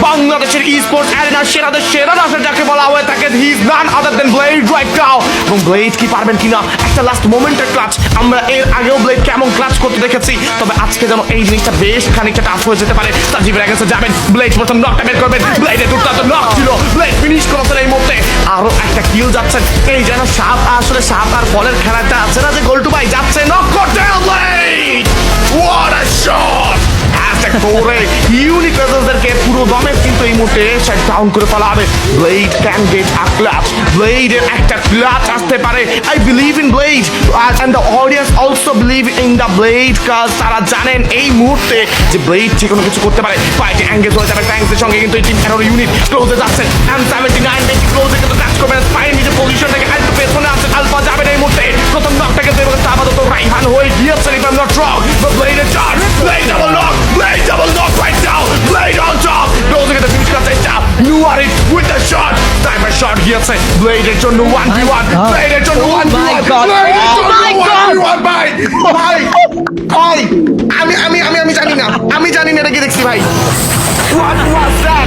বাংলাদেশের ই-স্পোর্টস অ্যারেনার সেরাদের সেরা রাশার যাকে বলা হয়ে থাকে, he is none other than blade right now. এবং ব্লেড কি পারবেন কিনা একটা লাস্ট মোমেন্টের ক্লাচ, আমরা এর আগেও ব্লেড কেমন ক্লাচ করতে দেখেছি, তবে আজকে যেন এই জিনিসটা বেশ খানিকটা টাফ হয়ে যেতে পারে। সাজিবের কাছে যাবেন, ব্লেড প্রথম নকটা বের করবেন, ব্লেডের দুর্দান্ত নক ছিল, ব্লেড ফিনিশ করেছেন এই মুহূর্তে। আরো একটা কিল যাচ্ছেন, এই যেন সাপ আসলে সাপ আর বলের খেলাটা আছে না, যে গোল্টু ভাই যাচ্ছে নক করতে, ব্লেড হোয়াট আ শট করে ইউনিক রেজাল্টদেরকে পুরো দমে কিন্তু এই মুহূর্তে শাট ডাউন করে ফেলা হবে। Blade can get a clutch, ব্লেডের একটা ক্লাচ আসতে পারে। I believe in blade and the audience also believe in the blade, কাজ তারা জানেন এই মুহূর্তে যে ব্লেড যে কোনো কিছু করতে পারে। ফাইটে এঙ্গেজ হয়ে যাবে ট্যাঙ্কসের সঙ্গে, কিন্তু এই টিম এরর ইউনিট ক্লোজে যাচ্ছেন, M79 বেশি ক্লোজে কিন্তু টাচ করবেন, স্পাইন নিজের পজিশন থেকে একটু পেছনে আছে, আলফা যাবেন এই মুহূর্তে প্রথম নকটাকে দেবে, আপাতত রাইহান হয়ে গিয়েছেন if I am not wrong, but ব্লেডের charge, blade double knock, blade double knock right now, Blade on top, goes to get the finish cut down, Nuari with the shot, sniper shot গিয়েছে, Blade এর জন্য 1v1, Blade এর জন্য 1v1, Blade এর জন্য 1v1, ভাই ভাই আমি জানি না, এটা কি দেখছি ভাই, what was that?